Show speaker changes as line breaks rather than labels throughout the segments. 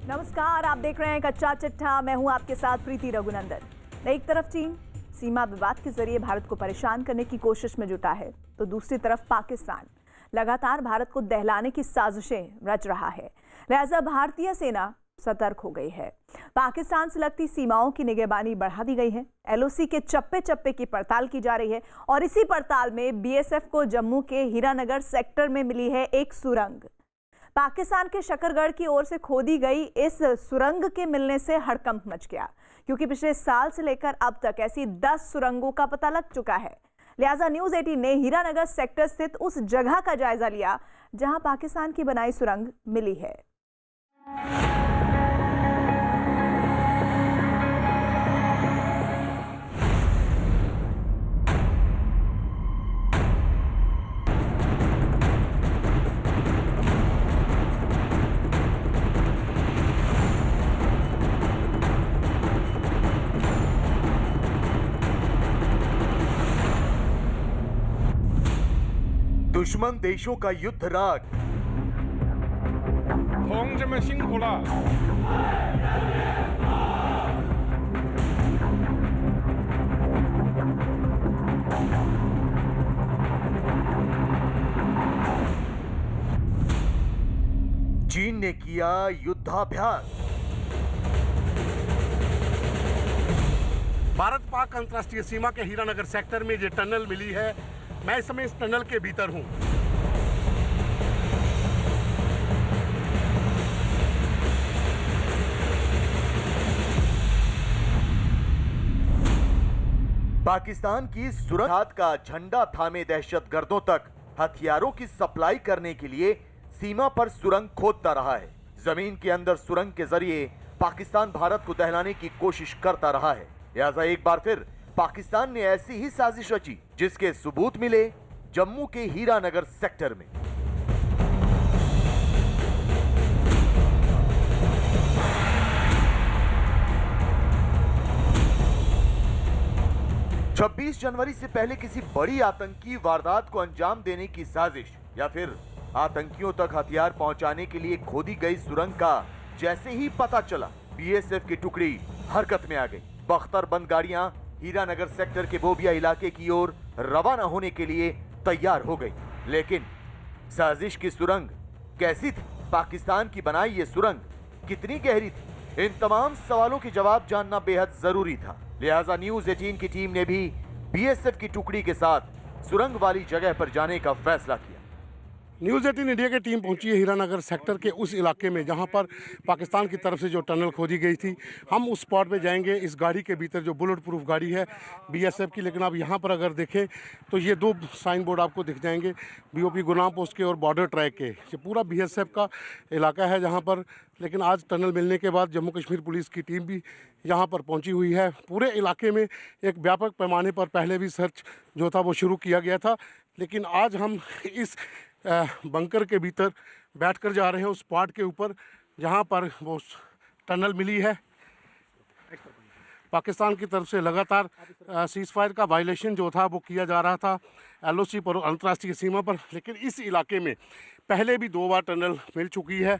नमस्कार, आप देख रहे हैं कच्चा चिट्ठा। मैं हूं आपके साथ प्रीति रघुनंदन। एक तरफ चीन सीमा विवाद के जरिए भारत को परेशान करने की कोशिश में जुटा है, तो दूसरी तरफ पाकिस्तान लगातार भारत को दहलाने की साजिशें रच रहा है। लिहाजा भारतीय सेना सतर्क हो गई है। पाकिस्तान से लगती सीमाओं की निगरानी बढ़ा दी गई है। एलओसी के चप्पे चप्पे की पड़ताल की जा रही है और इसी पड़ताल में बीएसएफ को जम्मू के हीरानगर सेक्टर में मिली है एक सुरंग। पाकिस्तान के शकरगढ़ की ओर से खोदी गई इस सुरंग के मिलने से हड़कंप मच गया, क्योंकि पिछले साल से लेकर अब तक ऐसी 10 सुरंगों का पता लग चुका है। लिहाजा न्यूज़ 18 ने हीरानगर सेक्टर स्थित उस जगह का जायजा लिया जहां पाकिस्तान की बनाई सुरंग मिली है।
दुश्मन देशों का युद्ध राग, चीन ने किया युद्धाभ्यास।
भारत पाक अंतर्राष्ट्रीय सीमा के हीरानगर सेक्टर में जो टनल मिली है, मैं इस समय इस टनल के भीतर हूं।
पाकिस्तान की सुरक्षा का झंडा थामे दहशतगर्दों तक हथियारों की सप्लाई करने के लिए सीमा पर सुरंग खोदता रहा है। जमीन के अंदर सुरंग के जरिए पाकिस्तान भारत को दहलाने की कोशिश करता रहा है। लिहाजा एक बार फिर पाकिस्तान ने ऐसी ही साजिश रची जिसके सबूत मिले जम्मू के हीरानगर सेक्टर में। छब्बीस जनवरी से पहले किसी बड़ी आतंकी वारदात को अंजाम देने की साजिश या फिर आतंकियों तक हथियार पहुंचाने के लिए खोदी गई सुरंग का जैसे ही पता चला, बीएसएफ की टुकड़ी हरकत में आ गई। बख्तरबंद गाड़ियां हीरानगर सेक्टर के बोबिया इलाके की ओर रवाना होने के लिए तैयार हो गई। लेकिन साजिश की सुरंग कैसी थी? पाकिस्तान की बनाई ये सुरंग कितनी गहरी थी? इन तमाम सवालों के जवाब जानना बेहद जरूरी था। लिहाजा न्यूज़ 18 की टीम ने भी बीएसएफ की टुकड़ी के साथ सुरंग वाली जगह पर जाने का फैसला किया।
न्यूज़ 18 इंडिया की टीम पहुंची है हीरानगर सेक्टर के उस इलाके में जहां पर पाकिस्तान की तरफ से जो टनल खोदी गई थी। हम उस स्पॉट पे जाएंगे। इस गाड़ी के भीतर जो बुलेट प्रूफ गाड़ी है बीएसएफ की, लेकिन आप यहां पर अगर देखें तो ये 2 साइन बोर्ड आपको दिख जाएंगे, बीओपी गुनाम पोस्ट के और बॉर्डर ट्रैक के। ये पूरा बीएसएफ का इलाका है जहाँ पर। लेकिन आज टनल मिलने के बाद जम्मू कश्मीर पुलिस की टीम भी यहाँ पर पहुँची हुई है। पूरे इलाके में एक व्यापक पैमाने पर पहले भी सर्च जो था वो शुरू किया गया था, लेकिन आज हम इस बंकर के भीतर बैठकर जा रहे हैं उस स्पॉट के ऊपर जहां पर वो टनल मिली है। पाकिस्तान की तरफ से लगातार सीज फायर का वायलेशन जो था वो किया जा रहा था एलओसी पर, अंतर्राष्ट्रीय सीमा पर। लेकिन इस इलाके में पहले भी 2 बार टनल मिल चुकी है।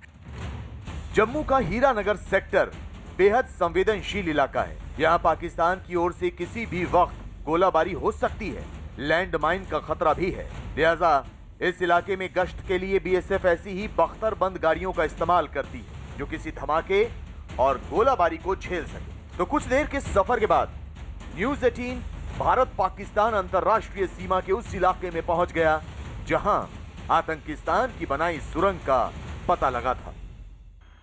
जम्मू का हीरानगर सेक्टर बेहद संवेदनशील इलाका है। यहाँ पाकिस्तान की ओर से किसी भी वक्त गोलाबारी हो सकती है, लैंड माइन का खतरा भी है। लिहाजा इस इलाके में गश्त के लिए बीएसएफ ऐसी ही बख्तरबंद गाड़ियों का इस्तेमाल करती है जो किसी धमाके और गोलाबारी को झेल सके। तो कुछ देर के सफर के बाद न्यूज़ 18 भारत पाकिस्तान अंतर्राष्ट्रीय सीमा के उस इलाके में पहुंच गया जहां आतंकिस्तान की बनाई सुरंग का पता लगा था।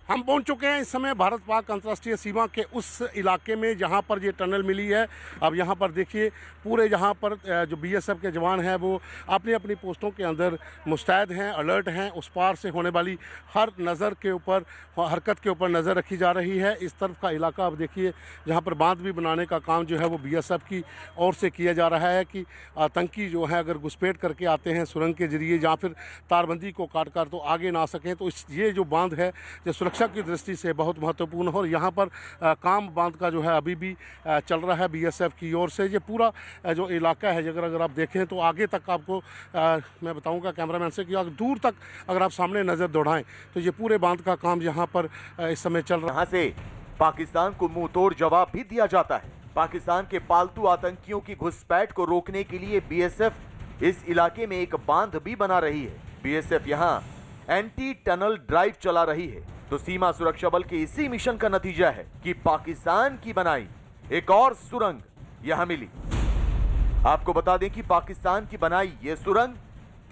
हम पहुंच चुके हैं इस समय भारत पाक अंतर्राष्ट्रीय सीमा के उस इलाके में जहां पर ये टनल मिली है। अब यहां पर देखिए पूरे यहाँ पर जो बीएसएफ के जवान हैं वो अपनी अपनी पोस्टों के अंदर मुस्तैद हैं, अलर्ट हैं। उस पार से होने वाली हर नज़र के ऊपर, हरकत के ऊपर नज़र रखी जा रही है। इस तरफ का इलाका अब देखिए जहाँ पर बांध भी बनाने का काम जो है वो बीएसएफ की ओर से किया जा रहा है कि आतंकी जो है अगर घुसपैठ करके आते हैं सुरंग के जरिए या फिर तारबंदी को काट कर तो आगे ना सकें। तो ये जो बांध है, जो सुरक्षा सुरक्षा की दृष्टि से बहुत महत्वपूर्ण है। और यहाँ पर काम बांध का जो है अभी भी चल रहा है बीएसएफ की ओर से। ये पूरा जो इलाका है अगर आप देखें तो आगे तक आपको मैं बताऊंगा कैमरामैन से कि दूर तक अगर आप सामने नज़र दौड़ाएं तो ये पूरे बांध का काम यहाँ पर इस समय चल रहा है।
यहाँ से पाकिस्तान को मुंह तोड़ जवाब भी दिया जाता है। पाकिस्तान के पालतू आतंकियों की घुसपैठ को रोकने के लिए बीएसएफ इस इलाके में एक बांध भी बना रही है। बीएसएफ यहाँ एंटी टनल ड्राइव चला रही है। तो सीमा सुरक्षा बल के इसी मिशन का नतीजा है कि पाकिस्तान की बनाई एक और सुरंग यहां मिली। आपको बता दें कि पाकिस्तान की बनाई ये सुरंग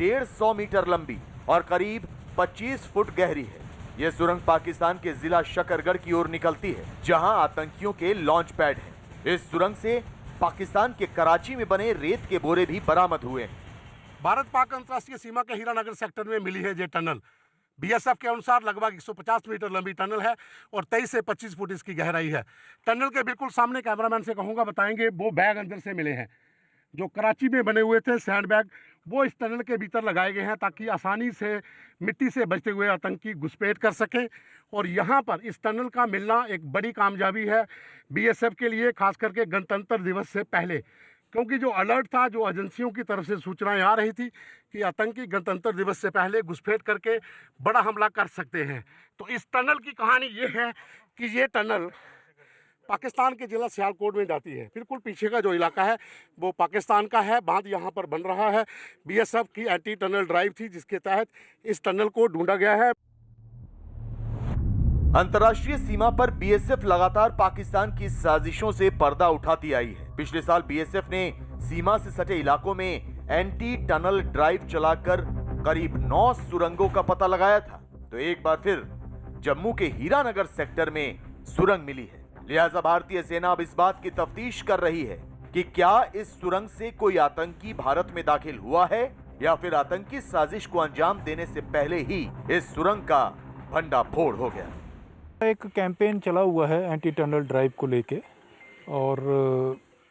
150 मीटर लंबी और करीब 25 फुट गहरी है। यह सुरंग पाकिस्तान के जिला शकरगढ़ की ओर निकलती है, जहां आतंकियों के लॉन्च पैड है। इस सुरंग से पाकिस्तान के कराची में बने रेत के बोरे भी बरामद हुए हैं।
भारत पाक अंतर्राष्ट्रीय सीमा के हीरानगर सेक्टर में मिली है ये टनल। बीएसएफ के अनुसार लगभग 150 मीटर लंबी टनल है और 23 से 25 फुट इसकी गहराई है। टनल के बिल्कुल सामने कैमरामैन से कहूँगा बताएंगे वो बैग अंदर से मिले हैं जो कराची में बने हुए थे सैंड बैग, वो इस टनल के भीतर लगाए गए हैं ताकि आसानी से मिट्टी से बचते हुए आतंकी घुसपैठ कर सकें। और यहाँ पर इस टनल का मिलना एक बड़ी कामयाबी है बीएसएफ के लिए, खास करके गणतंत्र दिवस से पहले, क्योंकि जो अलर्ट था, जो एजेंसियों की तरफ से सूचनाएं आ रही थी कि आतंकी गणतंत्र दिवस से पहले घुसपैठ करके बड़ा हमला कर सकते हैं। तो इस टनल की कहानी ये है कि ये टनल पाकिस्तान के जिला सियालकोट में जाती है। बिल्कुल पीछे का जो इलाका है वो पाकिस्तान का है। बांध यहाँ पर बन रहा है। बीएसएफ की एंटी टनल ड्राइव थी जिसके तहत इस टनल को ढूंढा गया है।
अंतर्राष्ट्रीय सीमा पर बीएसएफ लगातार पाकिस्तान की साजिशों से पर्दा उठाती आई है। पिछले साल बीएसएफ ने सीमा से सटे इलाकों में एंटी टनल ड्राइव चलाकर करीब 9 सुरंगों का पता लगाया था। तो एक बार फिर जम्मू के हीरानगर सेक्टर में सुरंग मिली है। लिहाजा भारतीय सेना अब इस बात की तफ्तीश कर रही है कि क्या इस सुरंग से कोई आतंकी भारत में दाखिल हुआ है या फिर आतंकी साजिश को अंजाम देने से पहले ही इस सुरंग का भंडाफोड़ हो गया।
एक कैंपेन चला हुआ है एंटी टनल ड्राइव को लेके और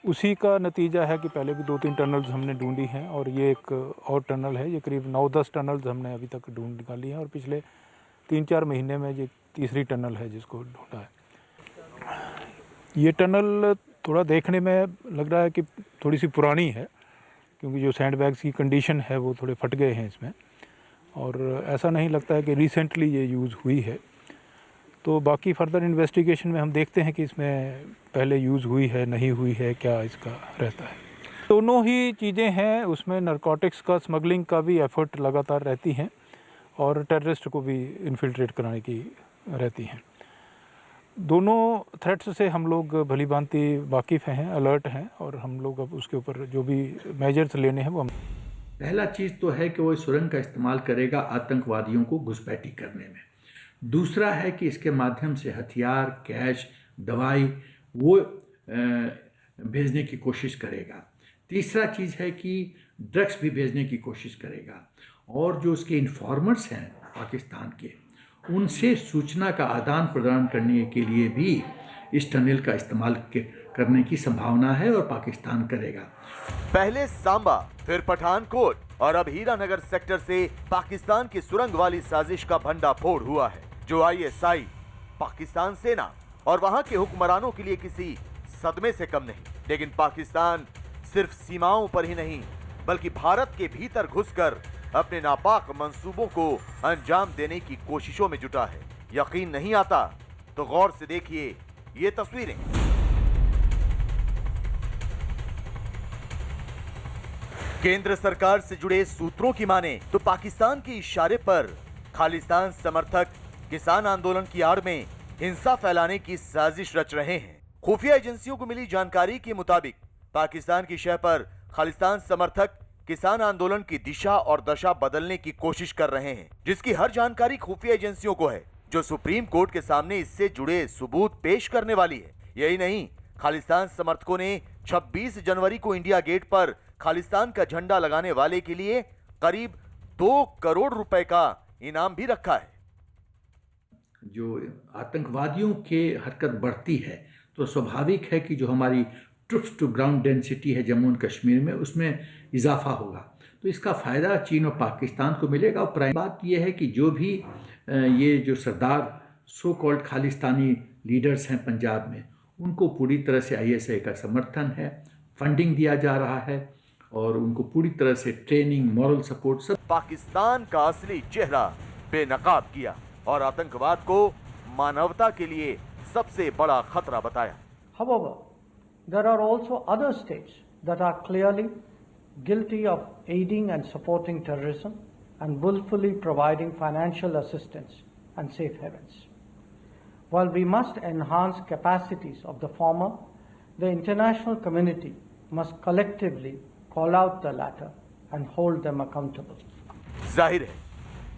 उसी का नतीजा है कि पहले भी 2-3 टनल्स हमने ढूंढी हैं और ये एक और टनल है। ये करीब 9-10 टनल्स हमने अभी तक ढूंढ निकाली हैं और पिछले 3-4 महीने में ये तीसरी टनल है जिसको ढूंढा है। ये टनल थोड़ा देखने में लग रहा है कि थोड़ी सी पुरानी है, क्योंकि जो सैंड बैग्स की कंडीशन है वो थोड़े फट गए हैं इसमें, और ऐसा नहीं लगता है कि रिसेंटली ये यूज़ हुई है। तो बाकी फर्दर इन्वेस्टिगेशन में हम देखते हैं कि इसमें पहले यूज़ हुई है नहीं हुई है, क्या इसका रहता है। दोनों ही चीज़ें हैं, उसमें नारकोटिक्स का, स्मगलिंग का भी एफर्ट लगातार रहती हैं और टेररिस्ट को भी इन्फिल्ट्रेट कराने की रहती हैं। दोनों थ्रेट्स से हम लोग भली भांति वाकिफ़ हैं, अलर्ट हैं और हम लोग अब उसके ऊपर जो भी मेजर्स लेने हैं वो हम।
पहला चीज़ तो है कि वो इस सुरंग का इस्तेमाल करेगा आतंकवादियों को घुसपैठी करने में। दूसरा है कि इसके माध्यम से हथियार, कैश, दवाई वो भेजने की कोशिश करेगा। तीसरा चीज़ है कि ड्रग्स भी भेजने की कोशिश करेगा और जो उसके इन्फॉर्मर्स हैं पाकिस्तान के, उनसे सूचना का आदान प्रदान करने के लिए भी इस टनल का इस्तेमाल करने की संभावना है और पाकिस्तान करेगा।
पहले सांबा, फिर पठानकोट और अब हीरानगर सेक्टर से पाकिस्तान की सुरंग वाली साजिश का भंडाफोड़ हुआ है, जो आईएसआई, पाकिस्तान सेना और वहां के हुक्मरानों के लिए किसी सदमे से कम नहीं। लेकिन पाकिस्तान सिर्फ सीमाओं पर ही नहीं बल्कि भारत के भीतर घुसकर अपने नापाक मंसूबों को अंजाम देने की कोशिशों में जुटा है। यकीन नहीं आता तो गौर से देखिए ये तस्वीरें। केंद्र सरकार से जुड़े सूत्रों की माने तो पाकिस्तान के इशारे पर खालिस्तान समर्थक किसान आंदोलन की आड़ में हिंसा फैलाने की साजिश रच रहे हैं। खुफिया एजेंसियों को मिली जानकारी के मुताबिक पाकिस्तान की शह पर खालिस्तान समर्थक किसान आंदोलन की दिशा और दशा बदलने की कोशिश कर रहे हैं, जिसकी हर जानकारी खुफिया एजेंसियों को है, जो सुप्रीम कोर्ट के सामने इससे जुड़े सबूत पेश करने वाली है। यही नहीं, खालिस्तान समर्थकों ने 26 जनवरी को इंडिया गेट पर खालिस्तान का झंडा लगाने वाले के लिए करीब 2 करोड़ रुपए का इनाम भी रखा है।
जो आतंकवादियों के हरकत बढ़ती है तो स्वाभाविक है कि जो हमारी ट्रुप्स टू ग्राउंड डेंसिटी है जम्मू एंड कश्मीर में, उसमें इजाफा होगा। तो इसका फ़ायदा चीन और पाकिस्तान को मिलेगा। और प्राइम बात यह है कि जो भी ये जो सरदार सो कॉल्ड खालिस्तानी लीडर्स हैं पंजाब में, उनको पूरी तरह से ISI का समर्थन है, फंडिंग दिया जा रहा है और उनको पूरी तरह से ट्रेनिंग, मॉरल सपोर्ट सब।
पाकिस्तान का असली चेहरा बेनकाब किया और आतंकवाद को मानवता के लिए सबसे बड़ा खतरा बताया।
However, there are also other states that are clearly guilty of aiding and supporting terrorism and willfully providing financial assistance and safe havens. While we must enhance capacities of the former, the international community must collectively call out the latter and hold them accountable.
जाहिर है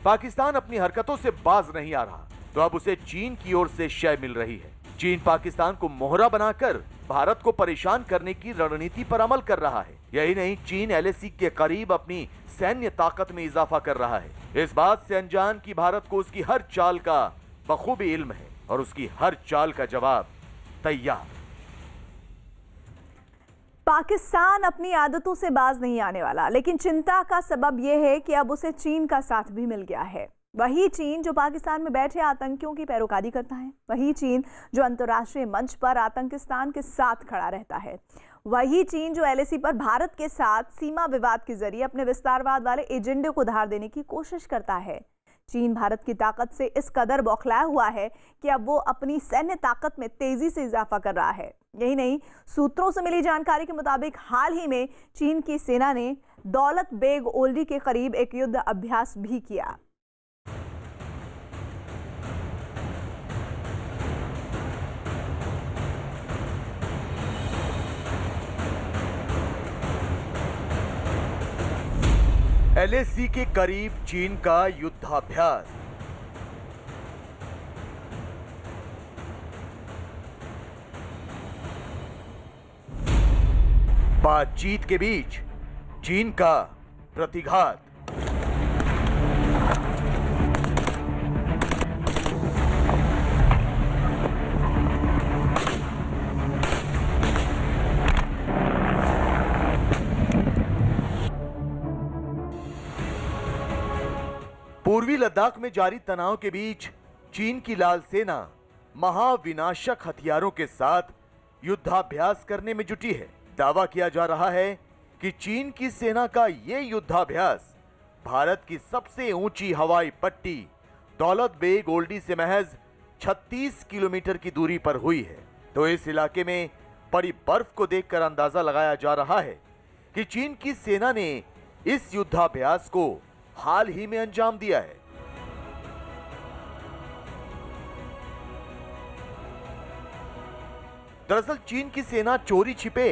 पाकिस्तान अपनी हरकतों से बाज नहीं आ रहा, तो अब उसे चीन की ओर से शय मिल रही है। चीन पाकिस्तान को मोहरा बनाकर भारत को परेशान करने की रणनीति पर अमल कर रहा है। यही नहीं, चीन LAC के करीब अपनी सैन्य ताकत में इजाफा कर रहा है। इस बात से अनजान कि भारत को उसकी हर चाल का बखूबी इल्म है और उसकी हर चाल का जवाब तैयार।
पाकिस्तान अपनी आदतों से बाज नहीं आने वाला, लेकिन चिंता का सबब यह है कि अब उसे चीन का साथ भी मिल गया है। वही चीन जो पाकिस्तान में बैठे आतंकियों की पैरोकारी करता है, वही चीन जो अंतर्राष्ट्रीय मंच पर आतंकिस्तान के साथ खड़ा रहता है, वही चीन जो LAC पर भारत के साथ सीमा विवाद के जरिए अपने विस्तारवाद वाले एजेंडे को धार देने की कोशिश करता है। चीन भारत की ताकत से इस कदर बौखलाया हुआ है कि अब वो अपनी सैन्य ताकत में तेजी से इजाफा कर रहा है। यही नहीं, सूत्रों से मिली जानकारी के मुताबिक हाल ही में चीन की सेना ने दौलत बेग ओल्डी के करीब एक युद्ध अभ्यास भी किया।
LAC के करीब चीन का युद्धाभ्यास। बातचीत के बीच चीन का प्रतिघात। पूर्वी लद्दाख में जारी तनाव के बीच चीन की लाल सेना महाविनाशक हथियारों के साथ युद्धाभ्यास करने में जुटी है। दावा किया जा रहा है कि चीन की सेना का यह युद्धाभ्यास भारत की सबसे ऊंची हवाई पट्टी दौलत बेग ओल्डी से महज 36 किलोमीटर की दूरी पर हुई है। तो इस इलाके में पड़ी बर्फ को देखकर अंदाजा लगाया जा रहा है कि चीन की सेना ने इस युद्धाभ्यास को हाल ही में अंजाम दिया है। दरअसल चीन की सेना चोरी छिपे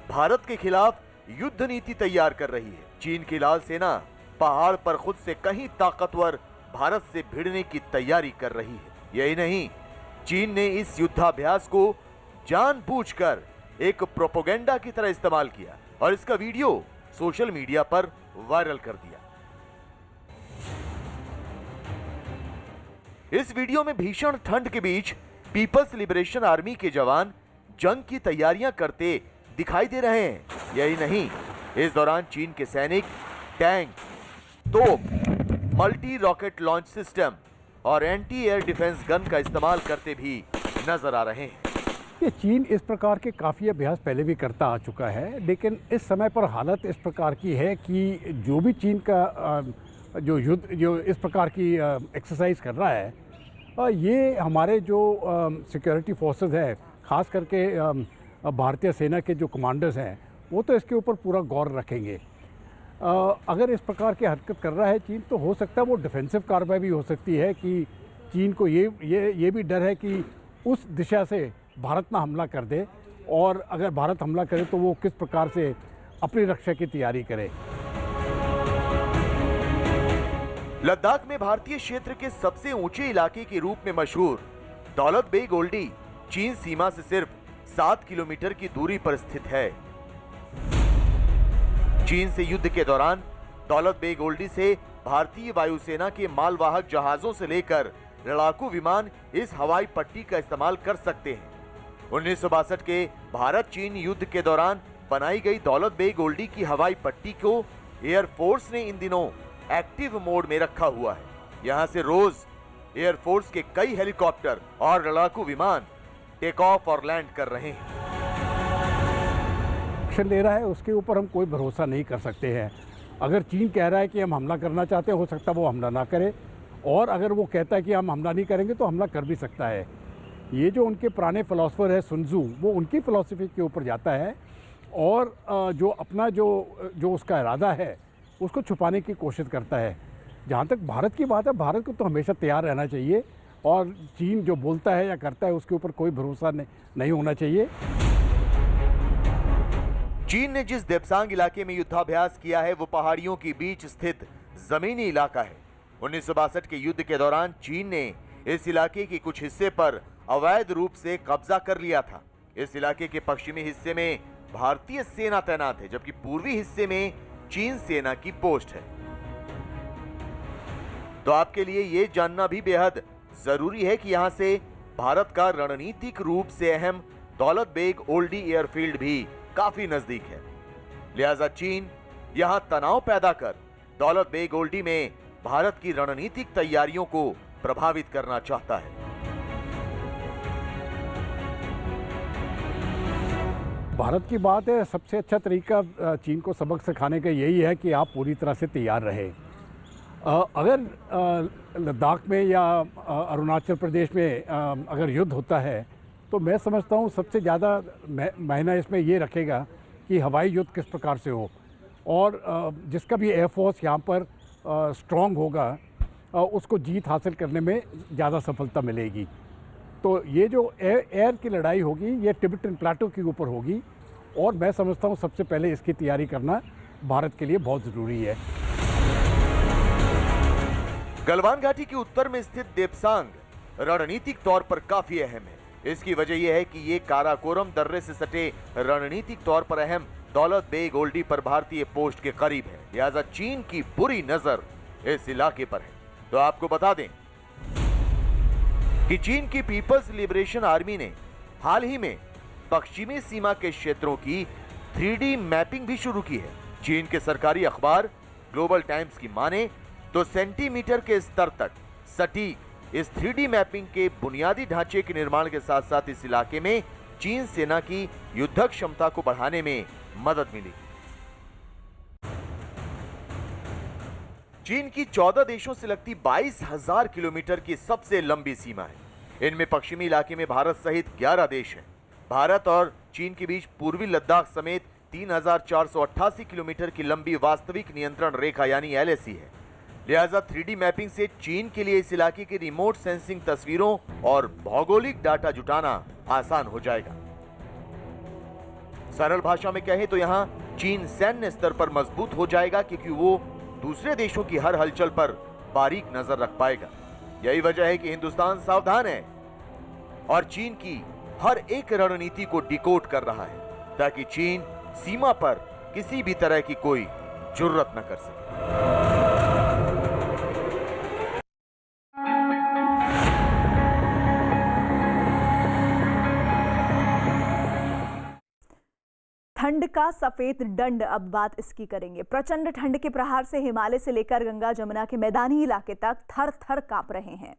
भारत के खिलाफ युद्ध नीति तैयार कर रही है। चीन की लाल सेना पहाड़ पर खुद से कहीं ताकतवर भारत से भिड़ने की तैयारी कर रही है। यही नहीं, चीन ने इस युद्धाभ्यास को जानबूझकर एक प्रोपेगेंडा की तरह इस्तेमाल किया और इसका वीडियो सोशल मीडिया पर वायरल कर दिया। इस वीडियो में भीषण ठंड के बीच पीपल्स लिबरेशन आर्मी के जवान जंग की तैयारियां करते दिखाई दे रहे हैं। यही नहीं, इस दौरान चीन के सैनिक टैंक, तोप, मल्टी रॉकेट लॉन्च सिस्टम और एंटी एयर डिफेंस गन का इस्तेमाल करते भी नजर आ रहे हैं।
ये चीन इस प्रकार के काफ़ी अभ्यास पहले भी करता आ चुका है, लेकिन इस समय पर हालत इस प्रकार की है कि जो भी चीन का जो इस प्रकार की एक्सरसाइज कर रहा है, ये हमारे जो सिक्योरिटी फोर्सेस हैं, ख़ास करके भारतीय सेना के जो कमांडर्स हैं, वो तो इसके ऊपर पूरा गौर रखेंगे। अगर इस प्रकार की हरकत कर रहा है चीन, तो हो सकता है वो डिफेंसिव कार्रवाई भी हो सकती है कि चीन को ये भी डर है कि उस दिशा से भारत ना हमला कर दे, और अगर भारत हमला करे तो वो किस प्रकार से अपनी रक्षा की तैयारी करे।
लद्दाख में भारतीय क्षेत्र के सबसे ऊंचे इलाके के रूप में मशहूर दौलत बेग ओल्डी चीन सीमा से सिर्फ 7 किलोमीटर की दूरी पर स्थित है। चीन से युद्ध के दौरान दौलत बेग ओल्डी से भारतीय वायुसेना के मालवाहक जहाजों से लेकर लड़ाकू विमान इस हवाई पट्टी का इस्तेमाल कर सकते हैं। 1962 के भारत चीन युद्ध के दौरान बनाई गई दौलत बेग ओल्डी की हवाई पट्टी को एयरफोर्स ने इन दिनों एक्टिव मोड में रखा हुआ है। यहां से रोज एयरफोर्स के कई हेलीकॉप्टर और लड़ाकू विमान टेक ऑफ और लैंड कर रहे हैं।
एक्शन ले रहा है उसके ऊपर हम कोई भरोसा नहीं कर सकते हैं। अगर चीन कह रहा है कि हम हमला करना चाहते हैं, हो सकता है वो हमला ना करे, और अगर वो कहता है कि हम हमला नहीं करेंगे तो हमला कर भी सकता है। ये जो उनके पुराने फ़िलासफ़र है सुन त्सू, वो उनकी फ़िलासफ़ी के ऊपर जाता है और जो अपना जो उसका इरादा है उसको छुपाने की कोशिश करता है। जहाँ तक भारत की बात है, भारत को तो हमेशा तैयार रहना चाहिए और चीन जो बोलता है या करता है उसके ऊपर कोई भरोसा नहीं होना चाहिए।
चीन ने जिस देप्सांग इलाके में युद्धाभ्यास किया है वो पहाड़ियों के बीच स्थित जमीनी इलाका है। 1962 के युद्ध के दौरान चीन ने इस इलाके के कुछ हिस्से पर अवैध रूप से कब्जा कर लिया था। इस इलाके के पश्चिमी हिस्से में भारतीय सेना तैनात है, जबकि पूर्वी हिस्से में चीन सेना की पोस्ट है। तो आपके लिए यह जानना भी बेहद जरूरी है कि यहां से भारत का रणनीतिक रूप से अहम दौलत बेग ओल्डी एयरफील्ड भी काफी नजदीक है। लिहाजा चीन यहां तनाव पैदा कर दौलत बेग ओल्डी में भारत की रणनीतिक तैयारियों को प्रभावित करना चाहता है।
भारत की बात है, सबसे अच्छा तरीका चीन को सबक सिखाने का यही है कि आप पूरी तरह से तैयार रहे। अगर लद्दाख में या अरुणाचल प्रदेश में अगर युद्ध होता है तो मैं समझता हूँ सबसे ज़्यादा मायना इसमें ये रखेगा कि हवाई युद्ध किस प्रकार से हो, और जिसका भी एयरफोर्स यहाँ पर स्ट्रॉन्ग होगा उसको जीत हासिल करने में ज़्यादा सफलता मिलेगी। तो ये जो एयर की लड़ाई होगी ये तिब्बतन प्लेटो के ऊपर होगी, और मैं समझता हूँ सबसे पहले इसकी तैयारी करना भारत के लिए बहुत ज़रूरी है।
गलवान घाटी के उत्तर में स्थित देप्सांग रणनीतिक तौर पर काफी अहम है। इसकी वजह यह है कि ये काराकोरम दर्रे से सटे रणनीतिक तौर पर अहम दौलत बेग ओल्डी पर भारतीय पोस्ट के करीब है। लिहाजा चीन की बुरी नजर इस इलाके पर है। तो आपको बता दें कि चीन की पीपल्स लिबरेशन आर्मी ने हाल ही में पश्चिमी सीमा के क्षेत्रों की 3D मैपिंग भी शुरू की है। चीन के सरकारी अखबार ग्लोबल टाइम्स की माने तो सेंटीमीटर के स्तर तक सटीक इस 3D मैपिंग के बुनियादी ढांचे के निर्माण के साथ साथ इस इलाके में चीन सेना की युद्धक क्षमता को बढ़ाने में मदद मिली। चीन की 14 देशों से लगती 22,000 किलोमीटर की सबसे लंबी सीमा है। इनमें पश्चिमी इलाके में भारत सहित 11 देश हैं। भारत और चीन के बीच पूर्वी लद्दाख समेत 3,488 किलोमीटर की लंबी वास्तविक नियंत्रण रेखा यानी LAC है। लिहाजा 3D मैपिंग से चीन के लिए इस इलाके की रिमोट सेंसिंग तस्वीरों और भौगोलिक डाटा जुटाना आसान हो जाएगा। सरल भाषा में कहें तो यहां चीन सैन्य स्तर पर मजबूत हो जाएगा, क्योंकि वो दूसरे देशों की हर हलचल पर बारीक नजर रख पाएगा। यही वजह है कि हिंदुस्तान सावधान है और चीन की हर एक रणनीति को डिकोड कर रहा है, ताकि चीन सीमा पर किसी भी तरह की कोई जुर्रत न कर सके।
ठंड का सफेद दंड, अब बात इसकी करेंगे। प्रचंड ठंड के प्रहार से हिमालय से लेकर गंगा जमुना के मैदानी इलाके तक थर थर कांप रहे हैं।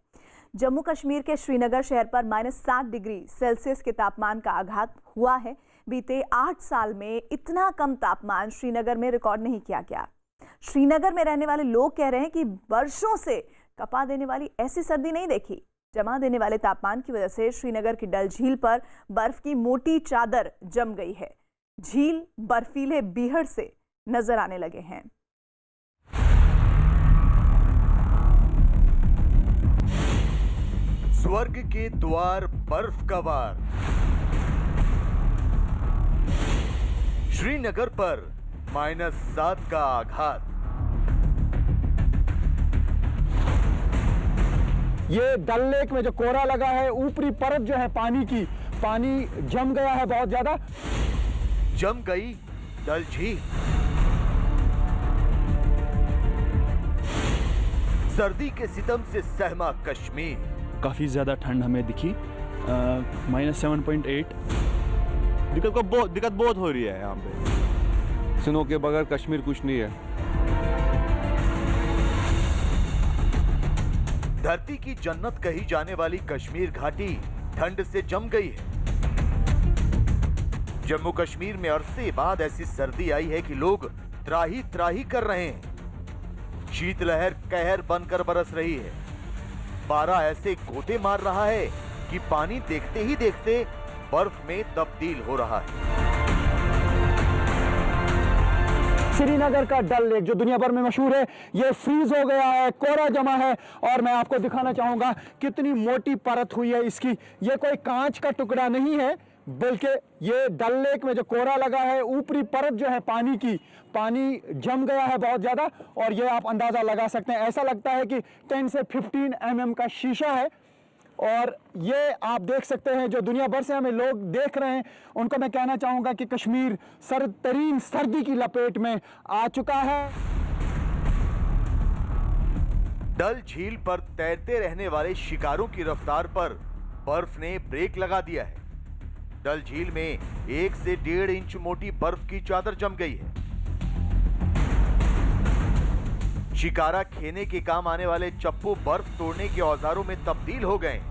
जम्मू कश्मीर के श्रीनगर शहर पर -7 डिग्री सेल्सियस के तापमान का आघात हुआ है। बीते 8 साल में इतना कम तापमान श्रीनगर में रिकॉर्ड नहीं किया गया। श्रीनगर में रहने वाले लोग कह रहे हैं कि वर्षों से कपा देने वाली ऐसी सर्दी नहीं देखी। जमा देने वाले तापमान की वजह से श्रीनगर की डल झील पर बर्फ की मोटी चादर जम गई है। झील बर्फीले बीहड़ से नजर आने लगे हैं।
स्वर्ग के द्वार बर्फ का वार। श्रीनगर पर -7 का आघात।
ये डल लेक में जो कोहरा लगा है, ऊपरी परत जो है पानी की, पानी जम गया है बहुत ज्यादा।
जम गई डल झील। सर्दी के सितम से सहमा कश्मीर।
काफ़ी ज़्यादा ठंड हमें दिखी, -7.8। दिक्कत बहुत हो रही है यहाँ पे।
स्नो के बगैर कश्मीर कुछ नहीं है।
धरती की जन्नत कही जाने वाली कश्मीर घाटी ठंड से जम गई है। जम्मू कश्मीर में अरसे बाद ऐसी सर्दी आई है कि लोग त्राही त्राही कर रहे हैं। शीतलहर कहर बनकर बरस रही है। पारा ऐसे गोते मार रहा है कि पानी देखते ही देखते बर्फ में तब्दील हो रहा है।
श्रीनगर का डल लेक जो दुनिया भर में मशहूर है, ये फ्रीज हो गया है, कोहरा जमा है। और मैं आपको दिखाना चाहूंगा कितनी मोटी परत हुई है इसकी। ये कोई कांच का टुकड़ा नहीं है, बल्कि ये डल लेक में जो कोहरा लगा है, ऊपरी परत जो है पानी की, पानी जम गया है बहुत ज्यादा। और ये आप अंदाजा लगा सकते हैं, ऐसा लगता है कि 10 से 15 mm का शीशा है। और ये आप देख सकते हैं, जो दुनिया भर से हमें लोग देख रहे हैं, उनको मैं कहना चाहूंगा कि कश्मीर सर्द तरीन सर्दी की लपेट में आ चुका है।
डल झील पर तैरते रहने वाले शिकारों की रफ्तार पर बर्फ ने ब्रेक लगा दिया है। डल झील में 1 से 1.5 इंच मोटी बर्फ की चादर जम गई है। शिकारा खेने के काम आने वाले चप्पू बर्फ तोड़ने के औजारों में तब्दील हो गए।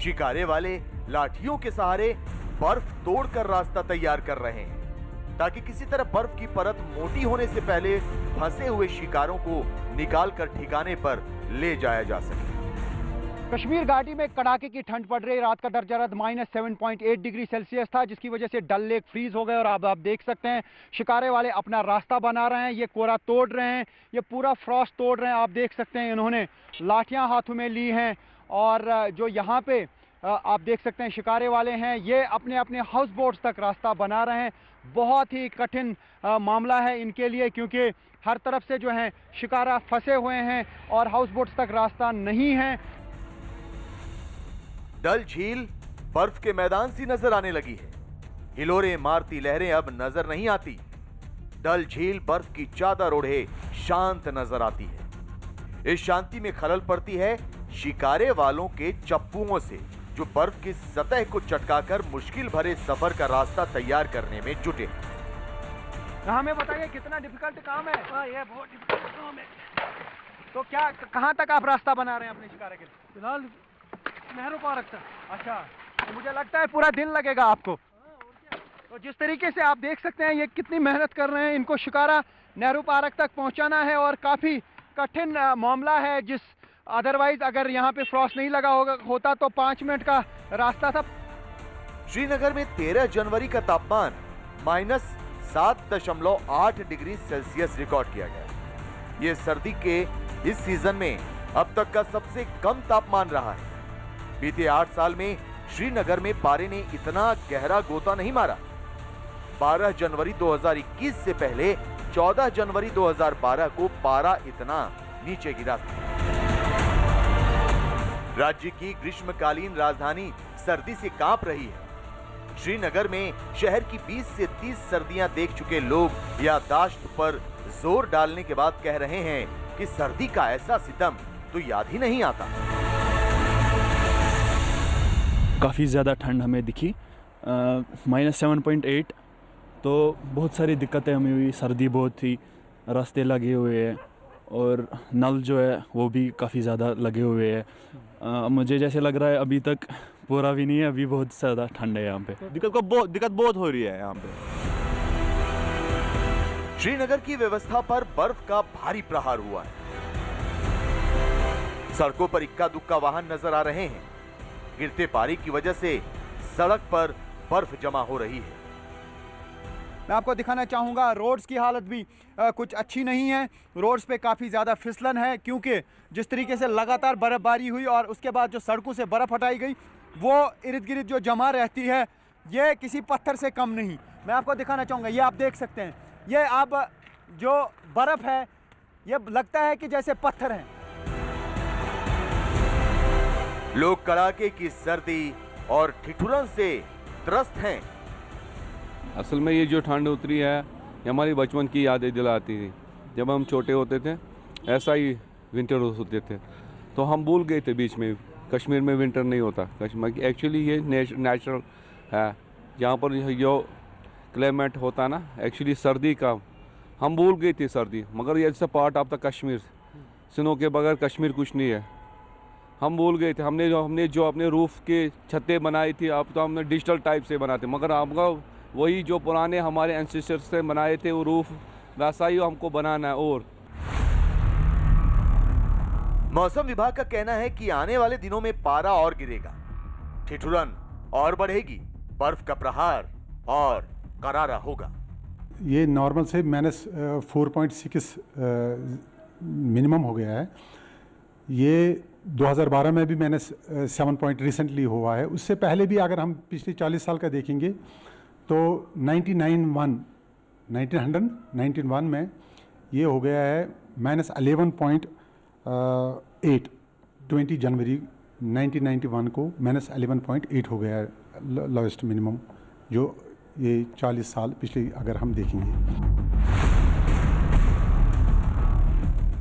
शिकारे वाले लाठियों के सहारे बर्फ तोड़कर रास्ता तैयार कर रहे हैं, ताकि किसी तरह बर्फ की परत मोटी होने से पहले फंसे हुए शिकारों को निकालकर ठिकाने पर ले जाया जा सके।
कश्मीर घाटी में कड़ाके की ठंड पड़ रही। रात का दर्जा -7.8 डिग्री सेल्सियस था, जिसकी वजह से डल लेक फ्रीज हो गए। और अब आप देख सकते हैं शिकारे वाले अपना रास्ता बना रहे हैं, ये कोहरा तोड़ रहे हैं, ये पूरा फ्रॉस्ट तोड़ रहे हैं। आप देख सकते हैं इन्होंने लाठियां हाथों में ली हैं। और जो यहाँ पे आप देख सकते हैं शिकारे वाले हैं, ये अपने अपने हाउस बोट्स तक रास्ता बना रहे हैं। बहुत ही कठिन मामला है इनके लिए, क्योंकि हर तरफ से जो है शिकारा फंसे हुए हैं और हाउस बोट्स तक रास्ता नहीं है।
डल झील बर्फ के मैदान सी नजर आने लगी है। हिलोरे मारती लहरें अब नजर नहीं आती। डल झील बर्फ की चादर ओढ़े शांत नजर आती है। इस शांति में खलल पड़ती है शिकारे वालों के चप्पुओं से, जो बर्फ की सतह को चटकाकर मुश्किल भरे सफर का रास्ता तैयार करने में जुटे।
हमें बताइए कितना डिफिकल्ट काम है। ये बहुत डिफिकल्ट काम है। तो क्या कहाँ तक आप रास्ता बना रहे हैं अपने शिकारे के लिए?
फिलहाल नेहरू पार्क तक।
अच्छा, तो मुझे लगता है पूरा दिन लगेगा आपको। तो जिस तरीके से आप देख सकते हैं ये कितनी मेहनत कर रहे हैं, इनको शिकारा नेहरू पार्क तक पहुंचाना है और काफ़ी कठिन मामला है। जिस अदरवाइज अगर यहाँ पे फ्रॉस्ट नहीं लगा होता तो 5 मिनट का रास्ता था।
श्रीनगर में 13 जनवरी का तापमान -7.8 डिग्री सेल्सियस रिकॉर्ड किया गया। ये सर्दी के इस सीजन में अब तक का सबसे कम तापमान रहा है। बीते 8 साल में श्रीनगर में पारे ने इतना गहरा गोता नहीं मारा। 12 जनवरी 2021 से पहले 14 जनवरी 2012 को पारा इतना नीचे गिरा था। राज्य की ग्रीष्मकालीन राजधानी सर्दी से कांप रही है। श्रीनगर में शहर की 20 से 30 सर्दियां देख चुके लोग याददाश्त पर जोर डालने के बाद कह रहे हैं कि सर्दी का ऐसा सितम तो याद ही नहीं आता।
काफ़ी ज़्यादा ठंड हमें दिखी, -7.8। तो बहुत सारी दिक्कतें हमें हुई। सर्दी बहुत थी, रास्ते लगे हुए हैं और नल जो है वो भी काफ़ी ज़्यादा लगे हुए हैं। मुझे जैसे लग रहा है अभी तक पूरा भी नहीं है, अभी बहुत ज़्यादा ठंड है यहाँ पे।
दिक्कत बहुत हो रही है यहाँ पे।
श्रीनगर की व्यवस्था पर बर्फ का भारी प्रहार हुआ है। सड़कों पर इक्का दुक्का वाहन नजर आ रहे हैं। गिरते पानी की वजह से सड़क पर बर्फ जमा हो रही है।
मैं आपको दिखाना चाहूँगा रोड्स की हालत भी कुछ अच्छी नहीं है। रोड्स पे काफ़ी ज़्यादा फिसलन है, क्योंकि जिस तरीके से लगातार बर्फ़बारी हुई और उसके बाद जो सड़कों से बर्फ़ हटाई गई वो इर्द गिर्द जो जमा रहती है, ये किसी पत्थर से कम नहीं। मैं आपको दिखाना चाहूँगा, ये आप देख सकते हैं, ये अब जो बर्फ़ है ये लगता है कि जैसे पत्थर हैं।
लोग कड़ाके की सर्दी और ठिठुरन से त्रस्त हैं।
असल में ये जो ठंड उतरी है ये हमारी बचपन की यादें दिलाती थी। जब हम छोटे होते थे ऐसा ही विंटर होते थे, तो हम भूल गए थे बीच में कश्मीर में विंटर नहीं होता। कश्मीर एक्चुअली ये नेचुरल है, जहाँ पर जो क्लाइमेट होता ना एक्चुअली सर्दी का, हम भूल गए थे सर्दी। मगर ये it's a part of the Kashmir. Snow के बगैर कश्मीर कुछ नहीं है। हम भूल गए थे। हमने जो अपने रूफ के छतें बनाई थी, अब तो हमने डिजिटल टाइप से बनाते, मगर हमको वही जो पुराने हमारे एंसेस्टर्स से बनाए थे वो रूफ वैसा ही हमको बनाना है। और
मौसम विभाग का कहना है कि आने वाले दिनों में पारा और गिरेगा, ठिठुरन और बढ़ेगी, बर्फ का प्रहार और करारा होगा।
ये नॉर्मल से -4.6 मिनिमम हो गया है। ये 2012 में भी -7 पॉइंट रिसेंटली हुआ है। उससे पहले भी अगर हम पिछले 40 साल का देखेंगे तो 1991 में ये हो गया है -11.8। 20 जनवरी 1991 को -11.8 हो गया है लोएस्ट मिनिमम, जो ये 40 साल पिछले अगर हम देखेंगे।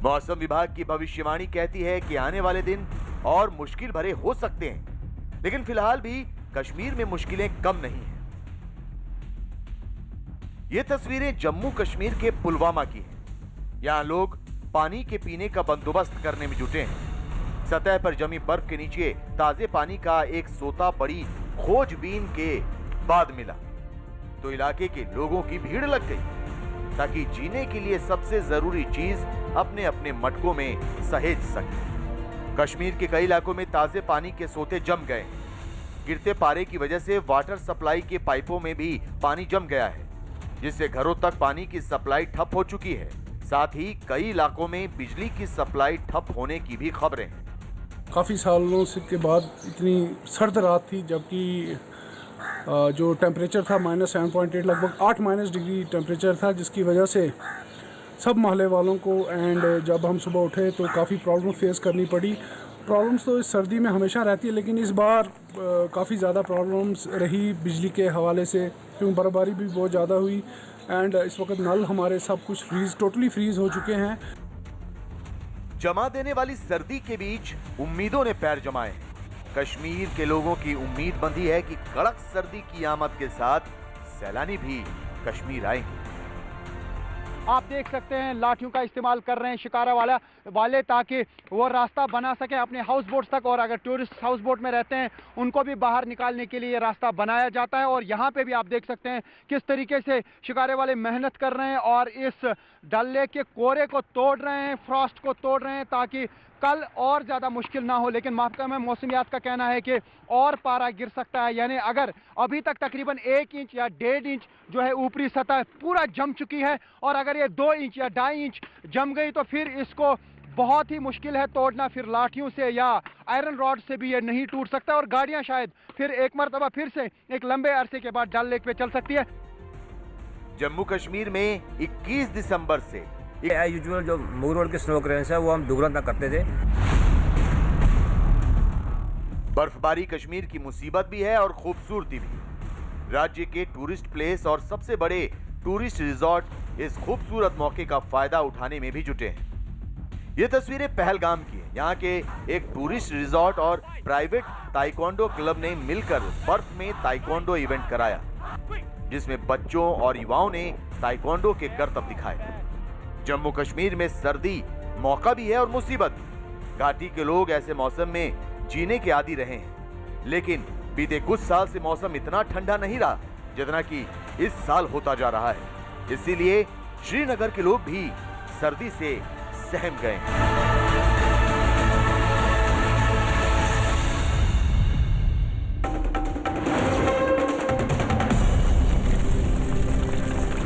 मौसम विभाग की भविष्यवाणी कहती है कि आने वाले दिन और मुश्किल भरे हो सकते हैं, लेकिन फिलहाल भी कश्मीर में मुश्किलें कम नहीं हैं। ये तस्वीरें जम्मू कश्मीर के पुलवामा की हैं। यहां लोग पानी के पीने का बंदोबस्त करने में जुटे हैं। सतह पर जमी बर्फ के नीचे ताजे पानी का एक सोता बड़ी खोजबीन के बाद मिला तो इलाके के लोगों की भीड़ लग गई, ताकि जीने के लिए सबसे जरूरी चीज अपने अपने मटकों में सहेज सके। कश्मीर के कई इलाकों में ताजे पानी के सोते जम गए। गिरते पारे की वजह से वाटर सप्लाई के पाइपों में भी पानी जम गया है, जिससे घरों तक पानी की सप्लाई ठप हो चुकी है। साथ ही कई इलाकों में बिजली की सप्लाई ठप होने की भी खबरें हैं।
काफ़ी सालों से के बाद इतनी सर्द रात थी, जबकि जो टेम्परेचर था -7.8, लगभग 8- डिग्री टेम्परेचर था, जिसकी वजह से सब मोहल्ले वालों को एंड जब हम सुबह उठे तो काफ़ी प्रॉब्लम फेस करनी पड़ी। प्रॉब्लम्स तो इस सर्दी में हमेशा रहती है, लेकिन इस बार काफ़ी ज़्यादा प्रॉब्लम्स रही बिजली के हवाले से, क्योंकि बर्फबारी भी बहुत ज़्यादा हुई एंड इस वक्त नल हमारे सब कुछ टोटली फ्रीज हो चुके हैं।
जमा देने वाली सर्दी के बीच उम्मीदों ने पैर जमाए। कश्मीर के लोगों की उम्मीद बंधी है कि कड़क सर्दी की आमद के साथ सैलानी भी कश्मीर आएंगे।
आप देख सकते हैं लाठियों का इस्तेमाल कर रहे हैं शिकारा वाले ताकि वो रास्ता बना सकें अपने हाउस बोट्स तक, और अगर टूरिस्ट हाउस बोट में रहते हैं उनको भी बाहर निकालने के लिए रास्ता बनाया जाता है। और यहाँ पे भी आप देख सकते हैं किस तरीके से शिकारे वाले मेहनत कर रहे हैं और इस डल लेक के कोरे को तोड़ रहे हैं, फ्रॉस्ट को तोड़ रहे हैं, ताकि कल और ज़्यादा मुश्किल ना हो। लेकिन महकमा मौसमियात का कहना है कि और पारा गिर सकता है, यानी अगर अभी तक तकरीबन 1 इंच या 1.5 इंच जो है ऊपरी सतह पूरा जम चुकी है, और अगर ये 2 इंच या 2.5 इंच जम गई तो फिर इसको बहुत ही मुश्किल है तोड़ना। फिर लाठियों से या आयरन रॉड से भी ये नहीं टूट सकता, और गाड़ियां शायद फिर एक मरतबा फिर से एक लंबे अरसे के बाद डल लेक पे चल सकती है।
जम्मू कश्मीर में 21 दिसंबर से
यूजुअल जो मूर रोड के स्नो क्रेन्स है वो हम दुगना तक करते थे।
बर्फबारी कश्मीर की मुसीबत भी है और खूबसूरती भी। राज्य के टूरिस्ट प्लेस और सबसे बड़े टूरिस्ट रिजॉर्ट इस खूबसूरत मौके का फायदा उठाने में भी जुटे हैं। ये तस्वीरें पहलगाम की हैं। यहाँ के एक टूरिस्ट रिजॉर्ट और प्राइवेट ताइक्वांडो क्लब ने मिलकर बर्फ में ताइक्वांडो इवेंट कराया, जिसमें बच्चों और युवाओं ने ताइक्वांडो के करतब दिखाए। जम्मू कश्मीर में सर्दी मौका भी है और मुसीबत भी। घाटी के लोग ऐसे मौसम में जीने के आदी रहे हैं, लेकिन बीते कुछ साल से मौसम इतना ठंडा नहीं रहा जितना कि इस साल होता जा रहा है। इसीलिए श्रीनगर के लोग भी सर्दी से सहम गए हैं।